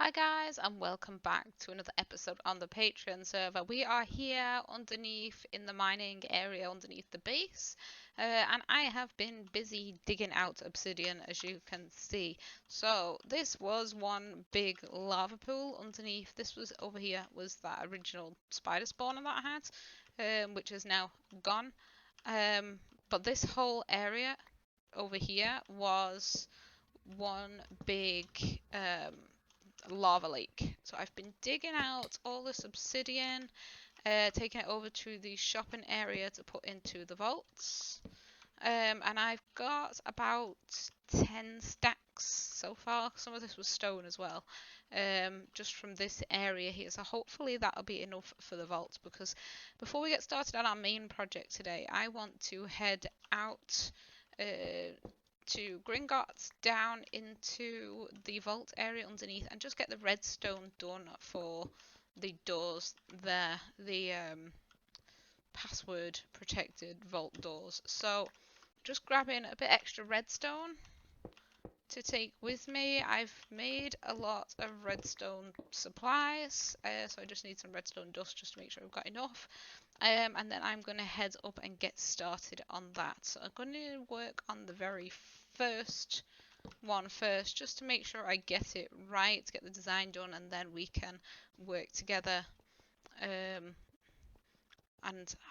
Hi guys, and welcome back to another episode on the Patreon server. We are here underneath in the mining area underneath the base, and I have been busy digging out obsidian, as you can see. So this was one big lava pool underneath. This was over here was that original spider spawner that I had, which is now gone. But this whole area over here was one big lava lake. So I've been digging out all this obsidian, taking it over to the shopping area to put into the vaults. And I've got about 10 stacks so far. Some of this was stone as well, just from this area here. So hopefully that'll be enough for the vaults, because before we get started on our main project today, I want to head out to Gringotts down into the vault area underneath and just get the redstone done for the doors there, the password protected vault doors. So just grabbing a bit extra redstone to take with me. I've made a lot of redstone supplies, so I just need some redstone dust just to make sure I've got enough. And then I'm going to head up and get started on that. So I'm going to work on the very first one first, just to make sure I get it right, get the design done, and then we can work together and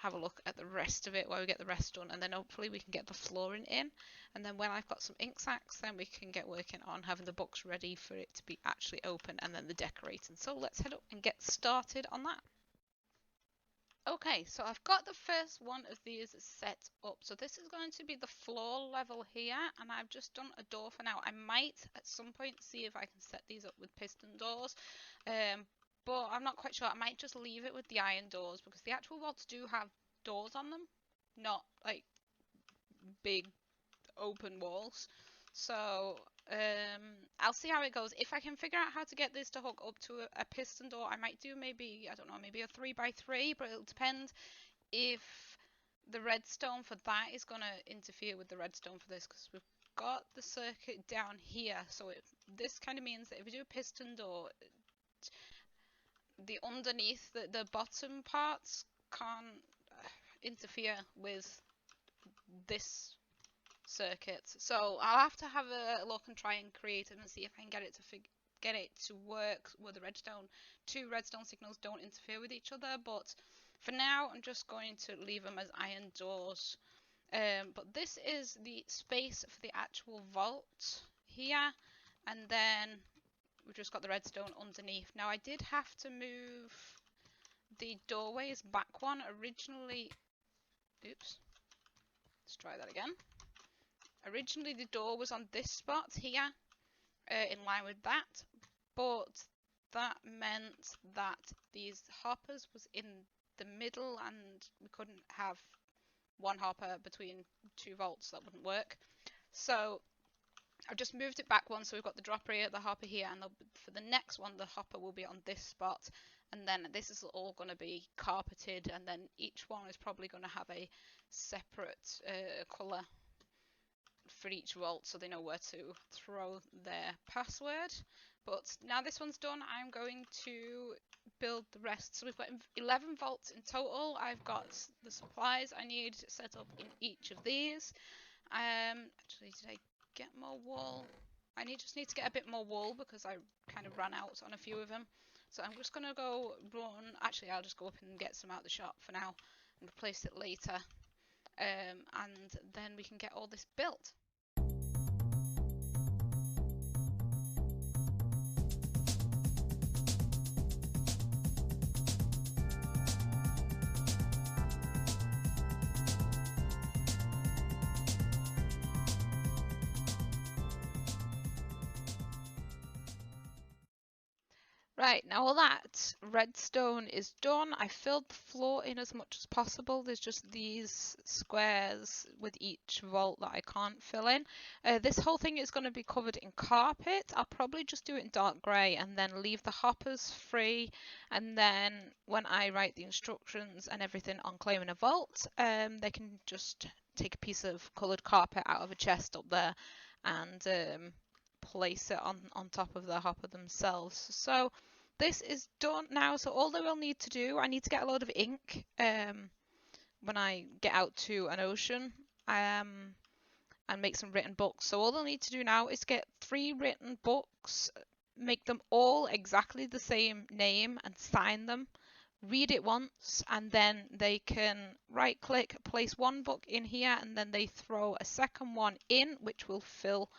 have a look at the rest of it while we get the rest done, and then hopefully we can get the flooring in, and then when I've got some ink sacks, then we can get working on having the box ready for it to be actually open, and then the decorating. So let's head up and get started on that. Okay, so I've got the first one of these set up. So this is going to be the floor level here, and I've just done a door for now. I might at some point see if I can set these up with piston doors, but I'm not quite sure. I might just leave it with the iron doors, because the actual vaults do have doors on them, not like big open walls. So I'll see how it goes. If I can figure out how to get this to hook up to a piston door, I might do maybe, I don't know, maybe a 3x3, but it'll depend if the redstone for that is going to interfere with the redstone for this, because we've got the circuit down here. So this kind of means that if we do a piston door, the underneath, the bottom parts can't interfere with this circuit. So I'll have to have a look and try and create it and see if I can get it to work where the two redstone signals don't interfere with each other. But for now, I'm just going to leave them as iron doors. But this is the space for the actual vault here, and then we've just got the redstone underneath. Now I did have to move the doorways back one originally. Oops. Let's try that again. Originally the door was on this spot here, in line with that, but that meant that these hoppers was in the middle, and we couldn't have one hopper between two vaults. That wouldn't work. So I've just moved it back one, so we've got the dropper here, the hopper here, and for the next one the hopper will be on this spot, and then this is all going to be carpeted, and then each one is probably going to have a separate colour for each vault, so they know where to throw their password. But now this one's done, I'm going to build the rest. So we've got 11 vaults in total. I've got the supplies I need set up in each of these. Actually, did I get more wool? I just need to get a bit more wool, because I kind of ran out on a few of them. So I'm just going to go run. Actually, I'll just go up and get some out of the shop for now and replace it later. And then we can get all this built. Right, now all that redstone is done. I filled the floor in as much as possible. There's just these squares with each vault that I can't fill in. This whole thing is going to be covered in carpet. I'll probably just do it in dark grey and then leave the hoppers free. And then when I write the instructions and everything on claiming a vault, they can just take a piece of coloured carpet out of a chest up there and place it on top of the hopper themselves. So this is done now. So all they will need to do, I need to get a load of ink when I get out to an ocean and make some written books. So all they'll need to do now is get 3 written books, make them all exactly the same name and sign them, read it once, and then they can right click, place one book in here, and then they throw a second one in, which will fill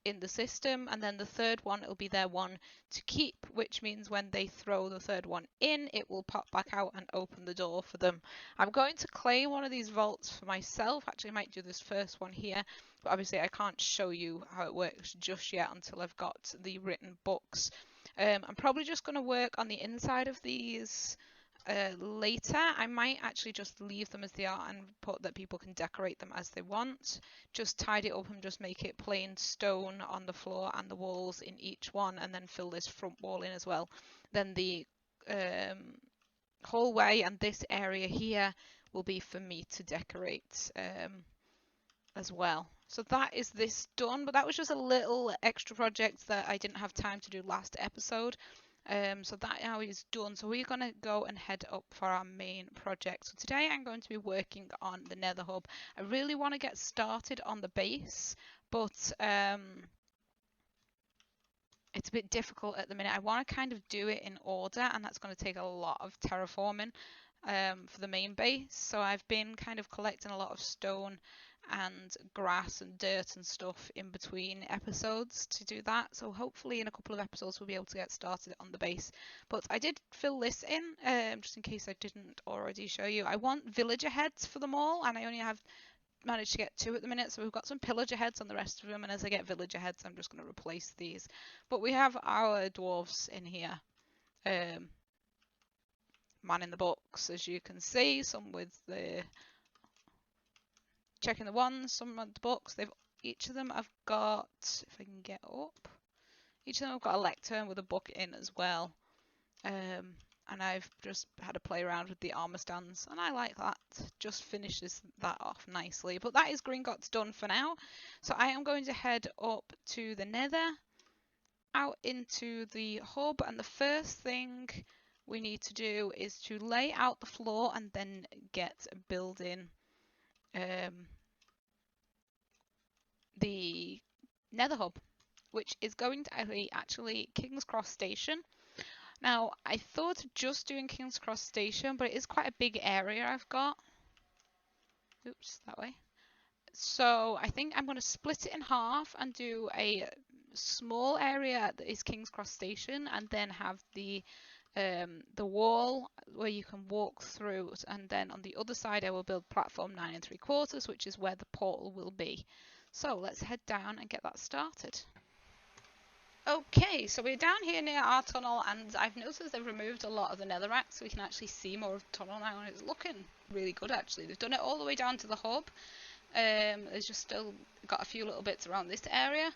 in the system, and then the third one, it'll be their one to keep, which means when they throw the third one in, it will pop back out and open the door for them. I'm going to claim one of these vaults for myself. Actually, I might do this first one here, but obviously I can't show you how it works just yet until I've got the written books. I'm probably just going to work on the inside of these later. I might actually just leave them as they are and put that people can decorate them as they want. Just tidy it up and just make it plain stone on the floor and the walls in each one, and then fill this front wall in as well. Then the hallway and this area here will be for me to decorate as well. So that is this done, but that was just a little extra project that I didn't have time to do last episode. So that now is done. So we're going to go and head up for our main project. So today I'm going to be working on the nether hub. I really want to get started on the base, but it's a bit difficult at the minute. I want to kind of do it in order, and that's going to take a lot of terraforming for the main base. So I've been kind of collecting a lot of stone and grass and dirt and stuff in between episodes to do that. So hopefully in a couple of episodes we'll be able to get started on the base. But I did fill this in just in case I didn't already show you. I want villager heads for them all, and I only have managed to get 2 at the minute, so we've got some pillager heads on the rest of them, and as I get villager heads I'm just going to replace these. But we have our dwarves in here manning the books, as you can see, some with the checking the ones, some of the books. Each of them have got, if I can get up, each of them have got a lectern with a book in as well. And I've just had a play around with the armor stands, and I like that. Just finishes that off nicely. But that is Gringotts done for now. So I am going to head up to the nether, out into the hub, and the first thing we need to do is to lay out the floor and then get building the nether hub, which is going to be actually King's Cross Station. Now, I thought of just doing King's Cross Station, but it is quite a big area I've got. Oops, that way. So I think I'm going to split it in half and do a small area that is King's Cross Station, and then have the wall where you can walk through, and then on the other side I will build platform 9 3/4, which is where the portal will be. So let's head down and get that started. Okay, so we're down here near our tunnel, and I've noticed they've removed a lot of the netherrack, so we can actually see more of the tunnel now, and it's looking really good actually. They've done it all the way down to the hub. There's just still got a few little bits around this area.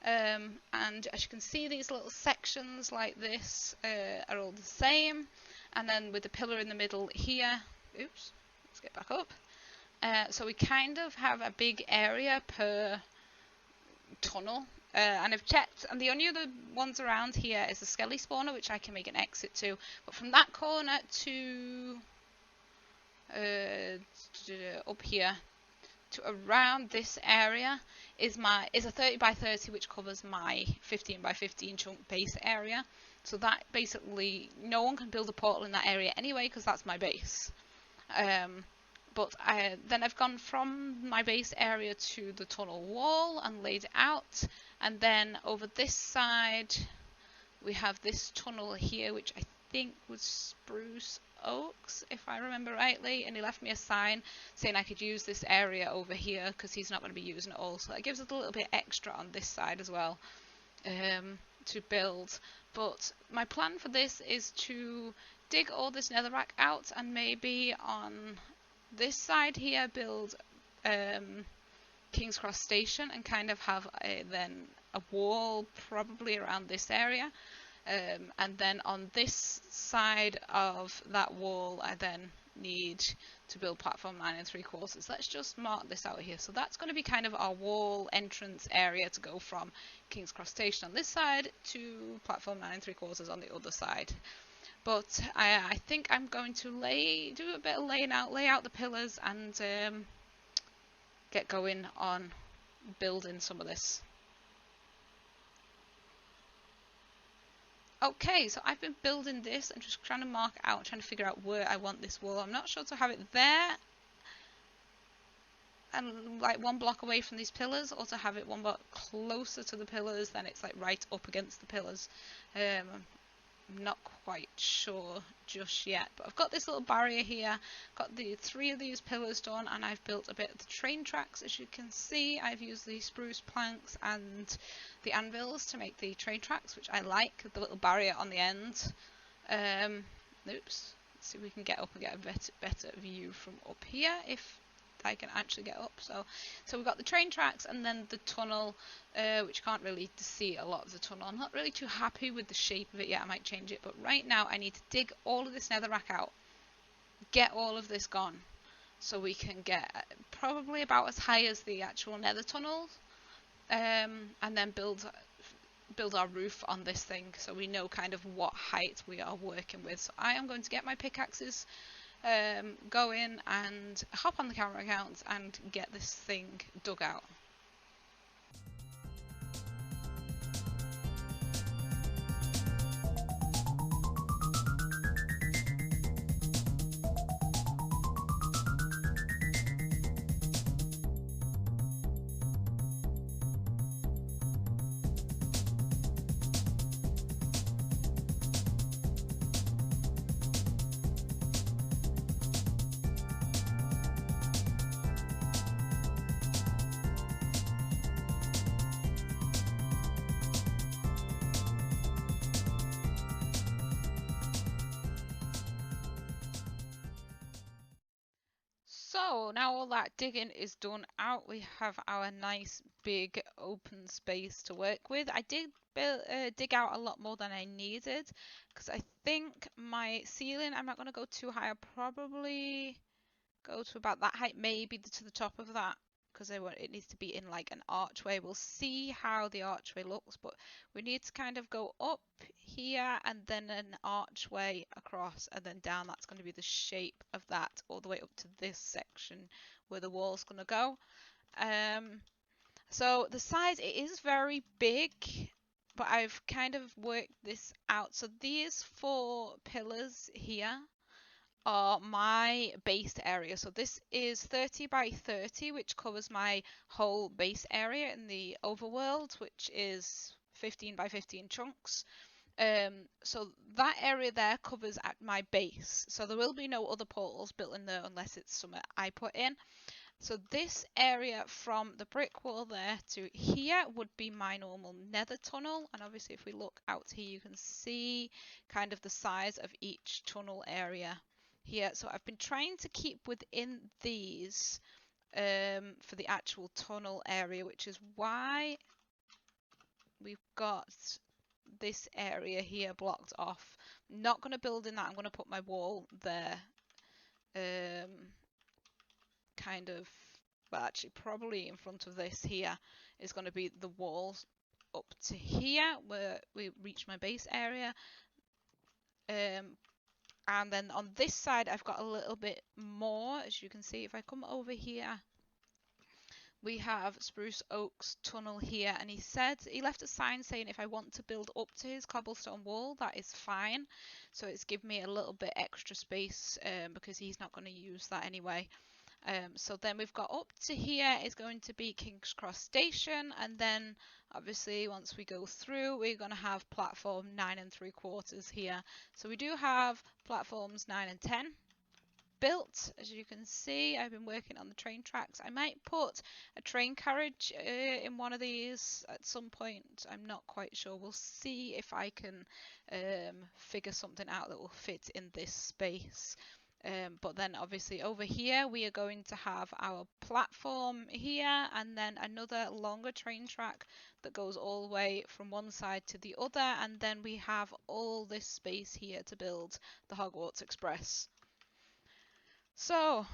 And as you can see, these little sections like this are all the same, and then with the pillar in the middle here, oops, let's get back up. So we kind of have a big area per tunnel, and I've checked, and the only other ones around here is the skelly spawner, which I can make an exit to, but from that corner to up here to around this area is a 30 by 30, which covers my 15 by 15 chunk base area. So that basically no one can build a portal in that area anyway, because that's my base. But then I've gone from my base area to the tunnel wall and laid it out, and then over this side we have this tunnel here, which I think was spruce oaks, if I remember rightly, and he left me a sign saying I could use this area over here because he's not going to be using it all, so that gives us a little bit extra on this side as well to build. But my plan for this is to dig all this netherrack out, and maybe on this side here build King's Cross Station, and kind of have then a wall probably around this area. And then on this side of that wall I then need to build platform 9 3/4. Let's just mark this out here. So that's going to be kind of our wall entrance area to go from King's Cross Station on this side to platform 9 3/4 on the other side. But I think I'm going to do a bit of laying out, lay out the pillars, and get going on building some of this. Okay, so I've been building this and just trying to mark out, trying to figure out where I want this wall. I'm not sure to have it there and like 1 block away from these pillars, or to have it 1 block closer to the pillars, then it's like right up against the pillars. I'm not quite sure just yet, but I've got this little barrier here, got the 3 of these pillars done, and I've built a bit of the train tracks. As you can see, I've used the spruce planks and the anvils to make the train tracks, which I like, the little barrier on the end. Oops, let's see if we can get up and get a better view from up here, if I can actually get up. So we've got the train tracks and then the tunnel, which you can't really see a lot of the tunnel. I'm not really too happy with the shape of it yet. I might change it, but right now I need to dig all of this netherrack out, get all of this gone, so we can get probably about as high as the actual nether tunnel, and then build our roof on this thing, so we know kind of what height we are working with. So I am going to get my pickaxes, go in and hop on the camera account and get this thing dug out. So now all that digging is done out, we have our nice big open space to work with. I did dig out a lot more than I needed, because I think my ceiling, I'm not going to go too high. I'll probably go to about that height, maybe to the top of that, because it needs to be in like an archway. We'll see how the archway looks, but we need to kind of go up here and then an archway across and then down. That's going to be the shape of that, all the way up to this section where the wall's going to go. So the size, it is very big, but I've kind of worked this out. So these 4 pillars here are my base area. So this is 30 by 30, which covers my whole base area in the overworld, which is 15 by 15 chunks. So that area there covers at my base. So there will be no other portals built in there unless it's something I put in. So this area from the brick wall there to here would be my normal nether tunnel. And obviously if we look out here, you can see kind of the size of each tunnel area here. So I've been trying to keep within these for the actual tunnel area, which is why we've got this area here blocked off. I'm not going to build in that. I'm going to put my wall there, kind of, but actually probably in front of this here is going to be the walls up to here where we reach my base area. And then on this side I've got a little bit more. As you can see, if I come over here, we have Spruce Oak's tunnel here, and he left a sign saying if I want to build up to his cobblestone wall, that is fine. So it's given me a little bit extra space, because he's not going to use that anyway. So then we've got up to here is going to be King's Cross Station, and then obviously once we go through, we're going to have platform 9 3/4 here. So we do have platforms 9 and 10 built. As you can see, I've been working on the train tracks. I might put a train carriage in one of these at some point. I'm not quite sure. We'll see if I can figure something out that will fit in this space. But then obviously over here we are going to have our platform here, and then another longer train track that goes all the way from one side to the other, and then we have all this space here to build the Hogwarts Express. So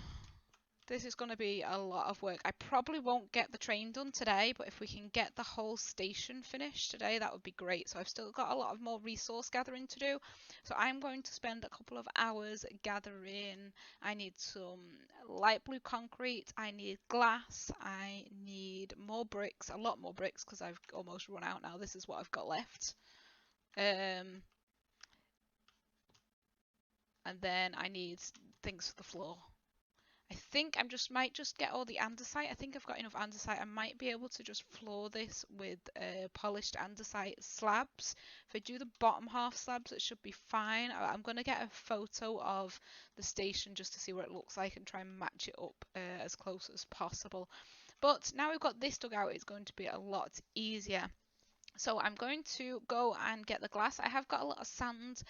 this is going to be a lot of work. I probably won't get the train done today, but if we can get the whole station finished today, that would be great. So I've still got a lot of more resource gathering to do. So I'm going to spend a couple of hours gathering. I need some light blue concrete. I need glass. I need more bricks, a lot more bricks, because I've almost run out now. This is what I've got left. And then I need things for the floor. I think I might just get all the andesite. I think I've got enough andesite. I might be able to just floor this with polished andesite slabs. If I do the bottom half slabs, it should be fine. I'm going to get a photo of the station just to see what it looks like and try and match it up as close as possible. But now we've got this dug out, it's going to be a lot easier. So I'm going to go and get the glass. I have got a lot of sand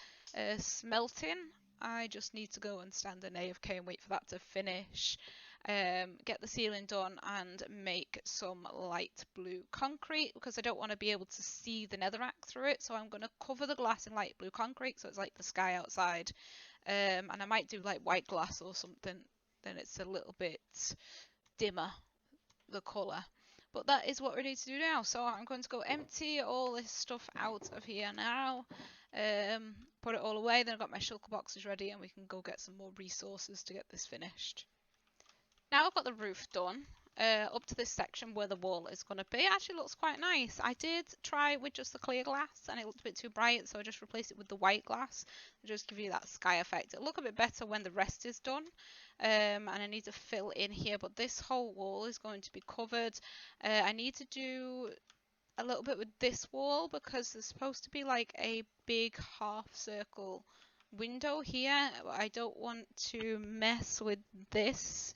smelting. I just need to go and stand in AFK and wait for that to finish. Get the ceiling done and make some light blue concrete because I don't want to be able to see the netherrack through it. So I'm going to cover the glass in light blue concrete so it's like the sky outside. And I might do like white glass or something. Then it's a little bit dimmer, the colour. But that is what we need to do now. So I'm going to go empty all this stuff out of here now. Put it all away. Then I've got my shulker boxes ready and we can go get some more resources to get this finished. Now I've got the roof done. Up to this section where the wall is going to be. It actually looks quite nice. I did try with just the clear glass and it looked a bit too bright, so I just replaced it with the white glass to just give you that sky effect. It'll look a bit better when the rest is done. And I need to fill in here, but this whole wall is going to be covered. I need to do a little bit with this wall because there's supposed to be like a big half circle window here. I don't want to mess with this.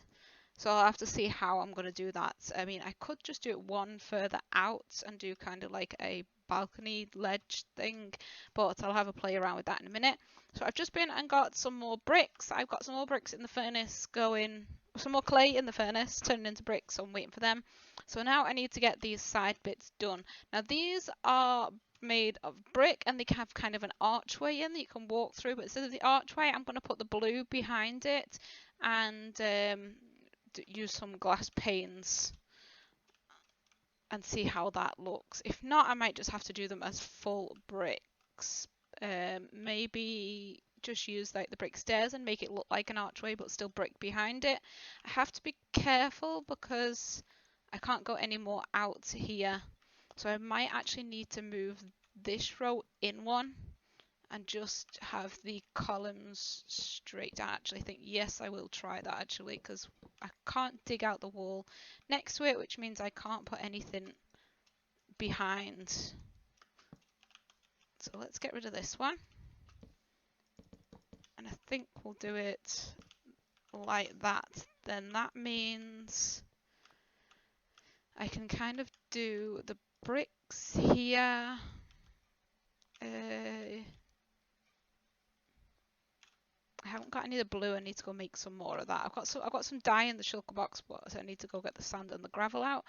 So I'll have to see how I'm going to do that. I mean, I could just do it one further out and do kind of like a balcony ledge thing, but I'll have a play around with that in a minute. So I've just been and got some more bricks. I've got some more bricks in the furnace going, some more clay in the furnace turning into bricks, so I'm waiting for them. So now I need to get these side bits done. Now these are made of brick and they have kind of an archway in that you can walk through, but instead of the archway I'm going to put the blue behind it and use some glass panes and see how that looks. If not, I might just have to do them as full bricks. Maybe just use like the brick stairs and make it look like an archway but still brick behind it. I have to be careful because I can't go any more out here, so I might actually need to move this row in one and just have the columns straight down. Actually, I think yes, I will try that actually because I can't dig out the wall next to it, which means I can't put anything behind. So let's get rid of this one. And I think we'll do it like that. Then that means I can kind of do the bricks here. I haven't got any of the blue. I need to go make some more of that. I've got some dye in the shulker box, but I need to go get the sand and the gravel out.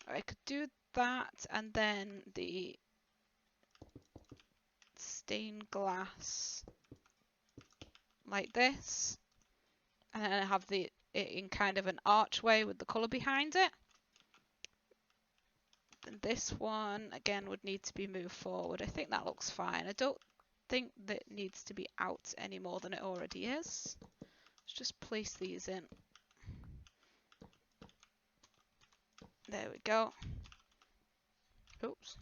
I could do that, and then the stained glass like this, and then I have it in kind of an archway with the colour behind it. Then this one again would need to be moved forward. I think that looks fine. I don't think that it needs to be out any more than it already is. Let's just place these in. There we go. Oops.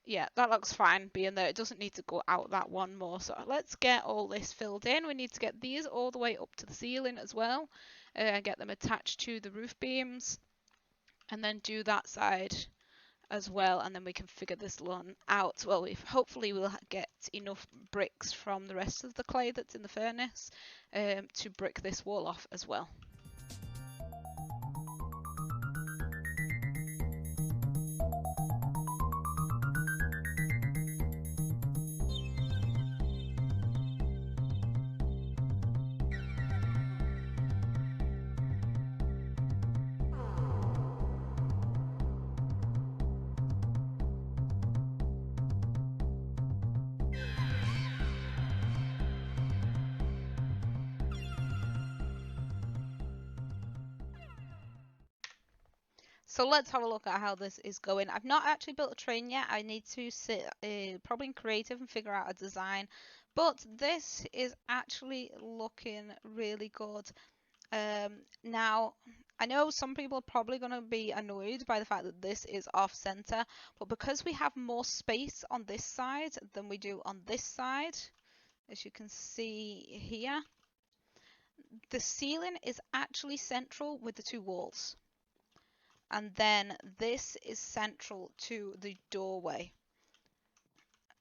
Yeah, that looks fine being there. It doesn't need to go out that one more. So let's get all this filled in. We need to get these all the way up to the ceiling as well. And get them attached to the roof beams. And then do that side as well, and then we can figure this one out. Well, hopefully we'll get enough bricks from the rest of the clay that's in the furnace to brick this wall off as well. So let's have a look at how this is going. I've not actually built a train yet. I need to sit probably in creative and figure out a design. But this is actually looking really good. Now, I know some people are probably going to be annoyed by the fact that this is off center, but because we have more space on this side than we do on this side, as you can see here, the ceiling is actually central with the two walls. And then this is central to the doorway.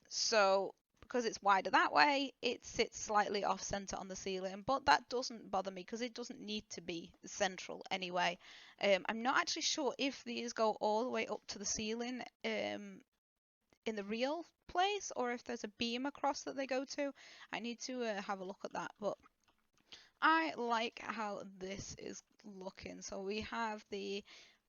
So because it's wider that way, it sits slightly off center on the ceiling, but that doesn't bother me because it doesn't need to be central anyway. I'm not actually sure if these go all the way up to the ceiling in the real place or if there's a beam across that they go to. I need to have a look at that, but I like how this is looking. So we have the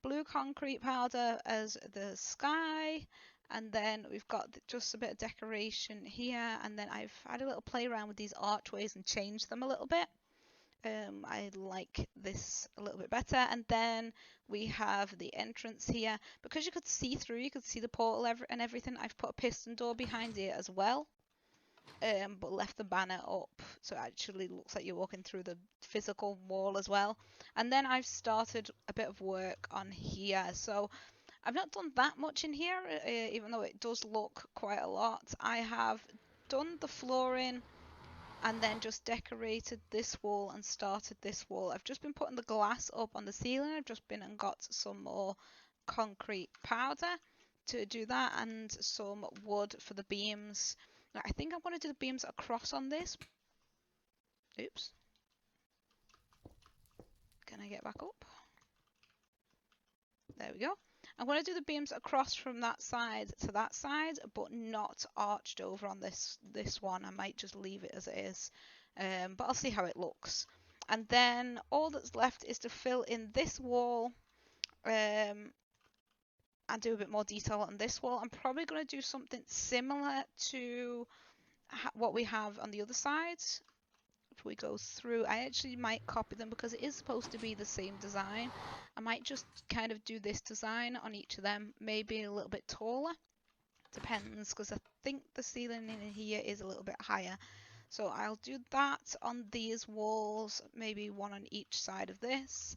blue concrete powder as the sky, and then we've got just a bit of decoration here, and then I've had a little play around with these archways and changed them a little bit. I like this a little bit better, and then we have the entrance here. Because you could see through, you could see the portal and everything, I've put a piston door behind it as well. But left the banner up, so it actually looks like you're walking through the physical wall as well. And then I've started a bit of work on here, so I've not done that much in here, even though it does look quite a lot. I have done the flooring and then just decorated this wall and started this wall. I've just been putting the glass up on the ceiling. I've just been and got some more concrete powder to do that and some wood for the beams. Now, I think I'm going to do the beams across on this. Oops. Can I get back up? There we go. I'm going to do the beams across from that side to that side, but not arched over on this one. I might just leave it as it is, but I'll see how it looks. And then all that's left is to fill in this wall and do a bit more detail on this wall. I'm probably going to do something similar to what we have on the other side. If we go through, I actually might copy them because it is supposed to be the same design. I might just kind of do this design on each of them, maybe a little bit taller. Depends, because I think the ceiling in here is a little bit higher. So I'll do that on these walls, maybe one on each side of this.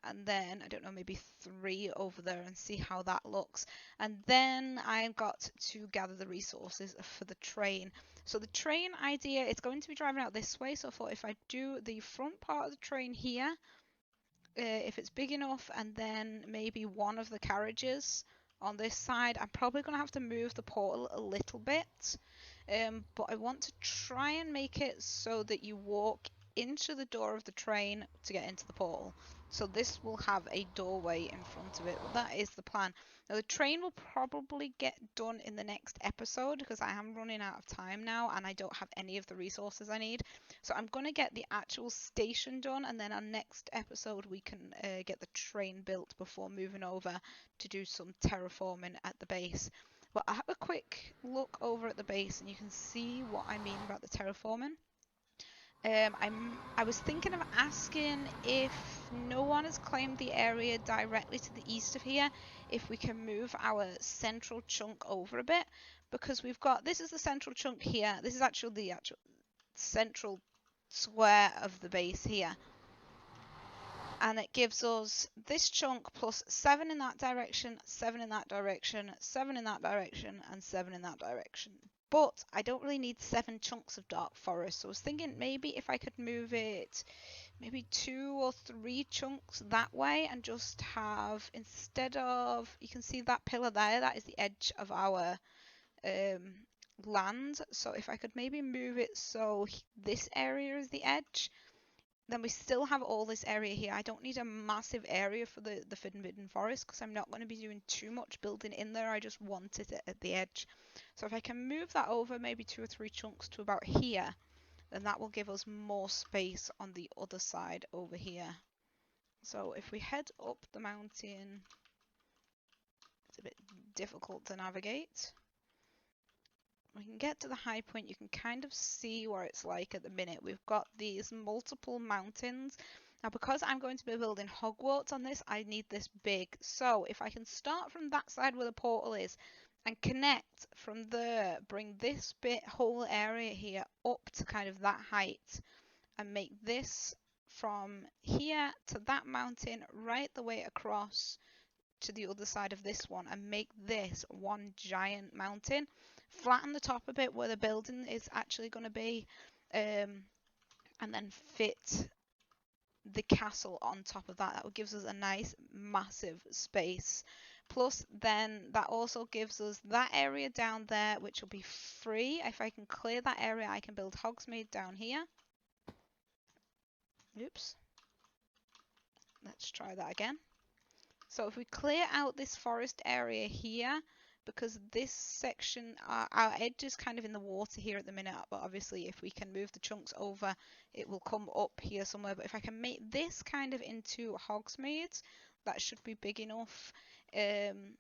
And then, I don't know, maybe 3 over there and see how that looks. And then I've got to gather the resources for the train. So the train idea, it's going to be driving out this way. So I thought if I do the front part of the train here, if it's big enough, and then maybe one of the carriages on this side, I'm probably going to have to move the portal a little bit. But I want to try and make it so that you walk into the door of the train to get into the portal. So this will have a doorway in front of it. But that is the plan. Now the train will probably get done in the next episode because I am running out of time now and I don't have any of the resources I need. So I'm going to get the actual station done, and then our next episode we can get the train built before moving over to do some terraforming at the base. But I have a quick look over at the base and you can see what I mean about the terraforming. I was thinking of asking if no one has claimed the area directly to the east of here, if we can move our central chunk over a bit, because we've got, this is the central chunk here, this is actually the actual central square of the base here. And it gives us this chunk plus 7 in that direction, 7 in that direction, 7 in that direction, and 7 in that direction. But I don't really need 7 chunks of dark forest. So I was thinking maybe if I could move it maybe 2 or 3 chunks that way and just have, instead of, you can see that pillar there, that is the edge of our land. So if I could maybe move it so this area is the edge, then we still have all this area here. I don't need a massive area for the forbidden forest because I'm not going to be doing too much building in there. I just want it at the edge. So if I can move that over maybe 2 or 3 chunks to about here, then that will give us more space on the other side over here. So if we head up the mountain, it's a bit difficult to navigate. We can get to the high point. You can kind of see what it's like at the minute. We've got these multiple mountains, Now, because I'm going to be building Hogwarts on this, I need this big. So if I can start from that side where the portal is and connect from there, bring this whole area here up to kind of that height and make this from here to that mountain right the way across to the other side of this one and make this one giant mountain, flatten the top a bit where the building is actually going to be, and then fit the castle on top of that. That gives us a nice massive space. Plus then that also gives us that area down there which will be free. If I can clear that area, I can build Hogsmeade down here. Oops. Let's try that again. So if we clear out this forest area here, because this section, our edge is kind of in the water here at the minute, but obviously if we can move the chunks over, it will come up here somewhere. But if I can make this kind of into Hogsmeade, that should be big enough. And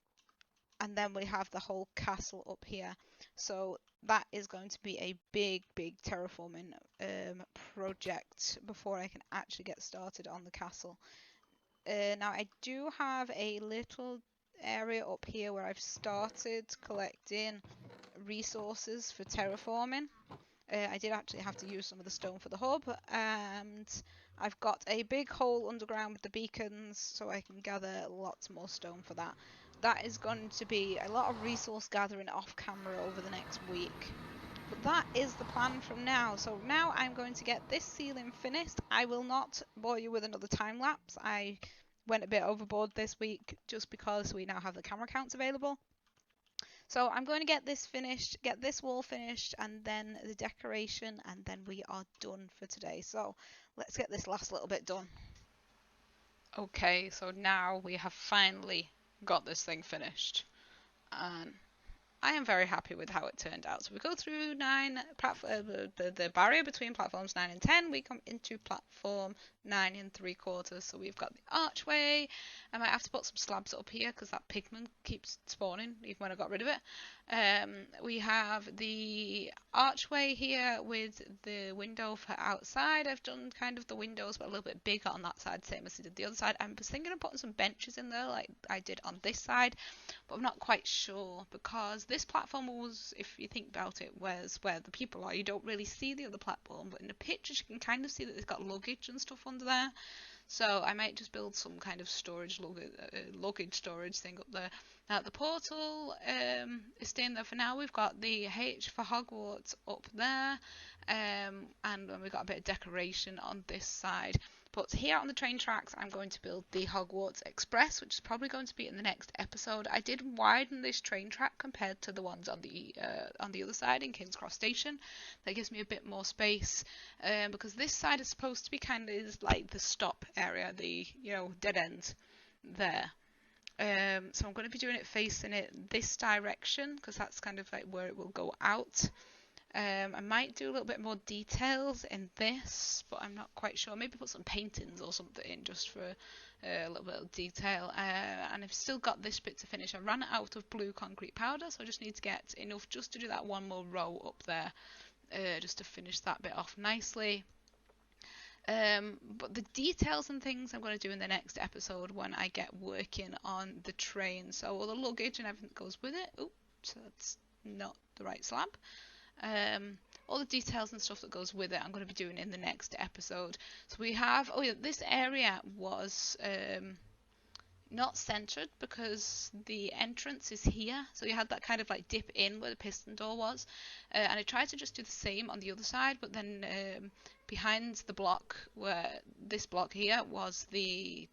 then we have the whole castle up here. So that is going to be a big terraforming project before I can actually get started on the castle. Now I do have a little area up here where I've started collecting resources for terraforming. I did actually have to use some of the stone for the hub, and I've got a big hole underground with the beacons so I can gather lots more stone for that. That is going to be a lot of resource gathering off camera over the next week. But that is the plan from now. So now I'm going to get this ceiling finished. I will not bore you with another time lapse. I went a bit overboard this week just because we now have the camera counts available. So I'm going to get this finished, get this wall finished, and then the decoration, and then we are done for today. So let's get this last little bit done. Okay, so now we have finally got this thing finished. And I am very happy with how it turned out. So we go through the barrier between platforms 9 and 10. We come into platform 9 3/4. So we've got the archway. I might have to put some slabs up here because that pigment keeps spawning even when I got rid of it. We have the archway here with the window for outside. I've done kind of the windows but a little bit bigger on that side, same as I did the other side. I was thinking of putting some benches in there like I did on this side, but I'm not quite sure because this platform was, if you think about it, where the people are. You don't really see the other platform, but in the pictures you can kind of see that it's got luggage and stuff under there. So I might just build some kind of storage luggage storage thing up there. Now the portal is staying there for now. We've got the H for Hogwarts up there, and we've got a bit of decoration on this side. But here on the train tracks, I'm going to build the Hogwarts Express, which is probably going to be in the next episode. I did widen this train track compared to the ones on the other side in King's Cross Station. That gives me a bit more space, because this side is supposed to be kind of like the stop area, the dead end there. So I'm going to be doing it facing it this direction because that's kind of like where it will go out. I might do a little bit more details in this, but I'm not quite sure. Maybe put some paintings or something in just for a little bit of detail. And I've still got this bit to finish. I ran out of blue concrete powder, so I just need to get enough just to do that one more row up there, just to finish that bit off nicely. But the details and things I'm going to do in the next episode when I get working on the train. So all the luggage and everything that goes with it. Oops, that's not the right slab. All the details and stuff that goes with it I'm going to be doing in the next episode. So we have, this area was not centered because the entrance is here, so you had that kind of like dip in where the piston door was, and I tried to just do the same on the other side, but then behind the block, where this block here was the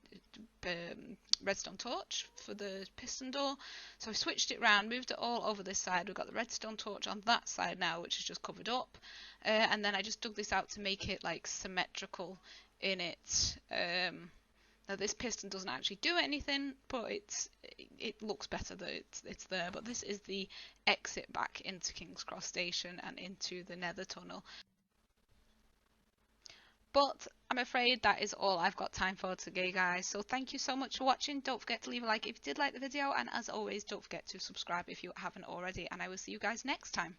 redstone torch for the piston door, so I switched it around, moved it all over this side. We've got the redstone torch on that side now, which is just covered up, and then I just dug this out to make it like symmetrical in it. Now this piston doesn't actually do anything, but it looks better that it's there. But this is the exit back into King's Cross Station and into the nether tunnel. But I'm afraid that is all I've got time for today, guys. So thank you so much for watching. Don't forget to leave a like if you did like the video, and as always, don't forget to subscribe if you haven't already, and I will see you guys next time.